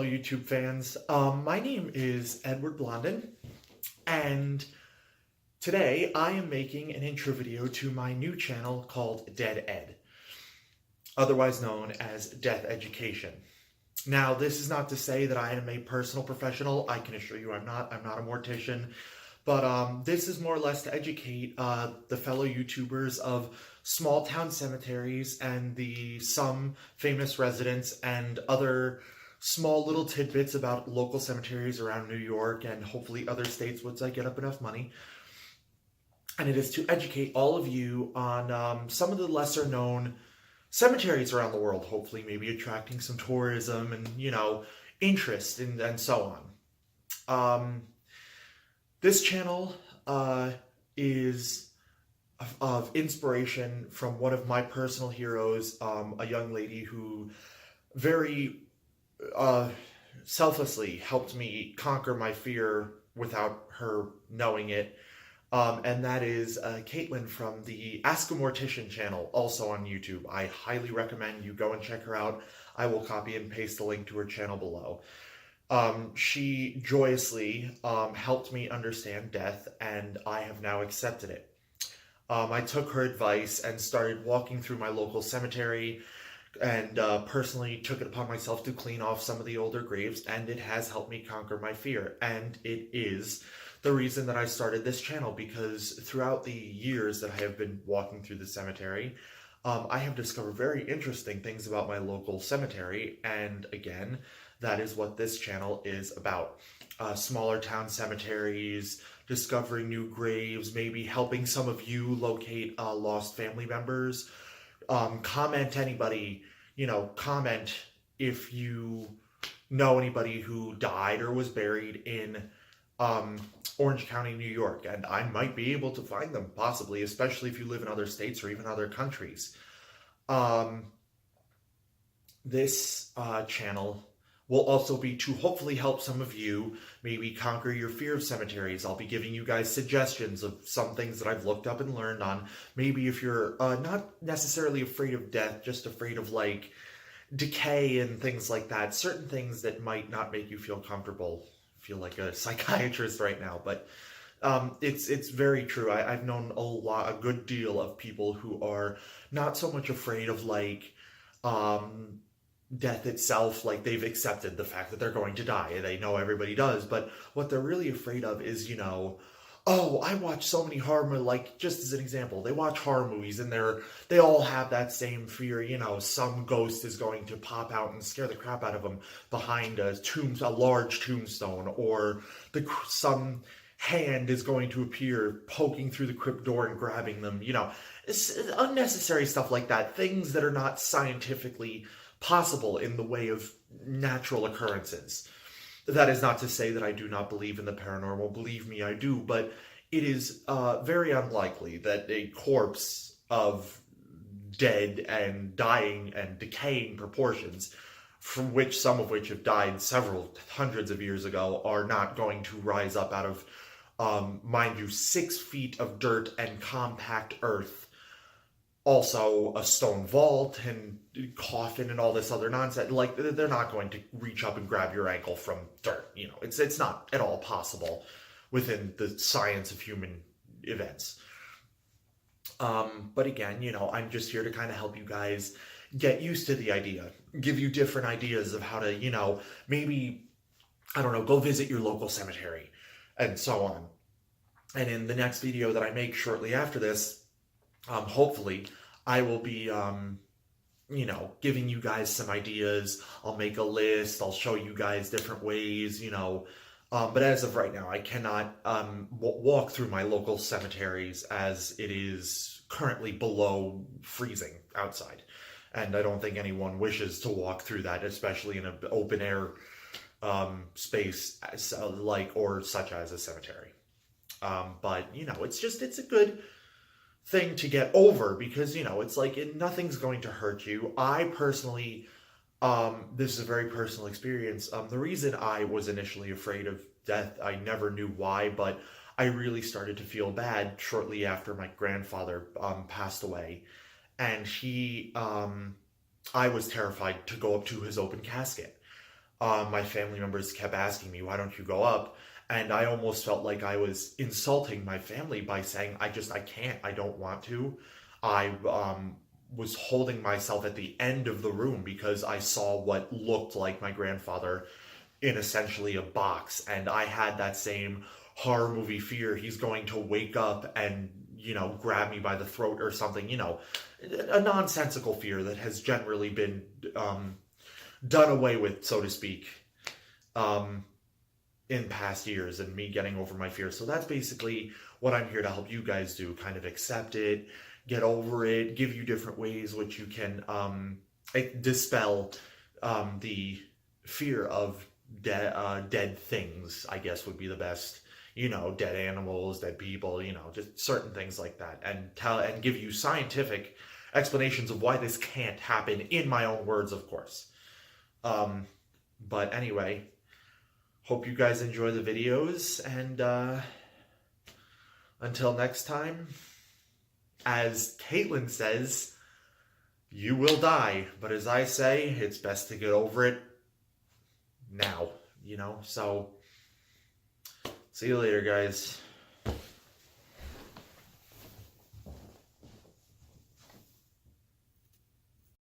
YouTube fans. My name is Edward Blondin, and today I am making an intro video to my new channel called Dead Ed, otherwise known as Death Education. Now, this is not to say that I am a personal professional. I can assure you I'm not. I'm not a mortician. But this is more or less to educate the fellow YouTubers of small town cemeteries and some famous residents and other small little tidbits about local cemeteries around New York and hopefully other states once I get up enough money. And it is to educate all of you on some of the lesser known cemeteries around the world, hopefully maybe attracting some tourism and, interest and so on. This channel is of inspiration from one of my personal heroes, a young lady who very selflessly helped me conquer my fear without her knowing it. And that is Caitlin from the Ask a Mortician channel, also on YouTube. I highly recommend you go and check her out. I will copy and paste the link to her channel below. She joyously helped me understand death, and I have now accepted it. I took her advice and started walking through my local cemetery and personally took it upon myself to clean off some of the older graves, and it has helped me conquer my fear. And it is the reason that I started this channel, because throughout the years that I have been walking through the cemetery, I have discovered very interesting things about my local cemetery, and again, that is what this channel is about. Smaller town cemeteries, discovering new graves, maybe helping some of you locate lost family members. Comment anybody, comment if you know anybody who died or was buried in Orange County, New York, and I might be able to find them, possibly, especially if you live in other states or even other countries. This channel will also be to hopefully help some of you maybe conquer your fear of cemeteries. I'll be giving you guys suggestions of some things that I've looked up and learned on. Maybe if you're not necessarily afraid of death, just afraid of like decay and things like that, certain things that might not make you feel comfortable. I feel like a psychiatrist right now, but it's very true. I've known a good deal of people who are not so much afraid of like death itself, like they've accepted the fact that they're going to die. They know everybody does, but what they're really afraid of is, oh, I watch so many horror movies, like just as an example, they watch horror movies and they all have that same fear, some ghost is going to pop out and scare the crap out of them behind a large tombstone, or some hand is going to appear poking through the crypt door and grabbing them, it's unnecessary stuff like that, things that are not scientifically possible in the way of natural occurrences. That is not to say that I do not believe in the paranormal. Believe me, I do, but it is very unlikely that a corpse of dead and dying and decaying proportions, from which some of which have died several hundreds of years ago, are not going to rise up out of, mind you, 6 feet of dirt and compact earth. Also, a stone vault and coffin and all this other nonsense. Like, they're not going to reach up and grab your ankle from dirt. It's not at all possible within the science of human events. But again, I'm just here to kind of help you guys get used to the idea, give you different ideas of how to, maybe, I don't know, go visit your local cemetery and so on. And in the next video that I make shortly after this, hopefully, I will be, giving you guys some ideas. I'll make a list. I'll show you guys different ways, but as of right now, I cannot walk through my local cemeteries as it is currently below freezing outside. And I don't think anyone wishes to walk through that, especially in an open air space or such as a cemetery. But, it's a good thing to get over, because it's like nothing's going to hurt you. I personally, this is a very personal experience. The reason I was initially afraid of death, I never knew why, but I really started to feel bad shortly after my grandfather passed away, and I was terrified to go up to his open casket. my family members kept asking me, why don't you go up? And I almost felt like I was insulting my family by saying, I can't, I don't want to. I was holding myself at the end of the room because I saw what looked like my grandfather in essentially a box. And I had that same horror movie fear. He's going to wake up and, grab me by the throat or something, a nonsensical fear that has generally been done away with, so to speak, um, in past years, and me getting over my fear. So that's basically what I'm here to help you guys do. Kind of accept it, get over it, give you different ways which you can dispel the fear of dead things, I guess would be the best. Dead animals, dead people, just certain things like that, and give you scientific explanations of why this can't happen in my own words, of course. But anyway, hope you guys enjoy the videos, and until next time, as Caitlin says, you will die, but as I say, it's best to get over it now, so see you later, guys.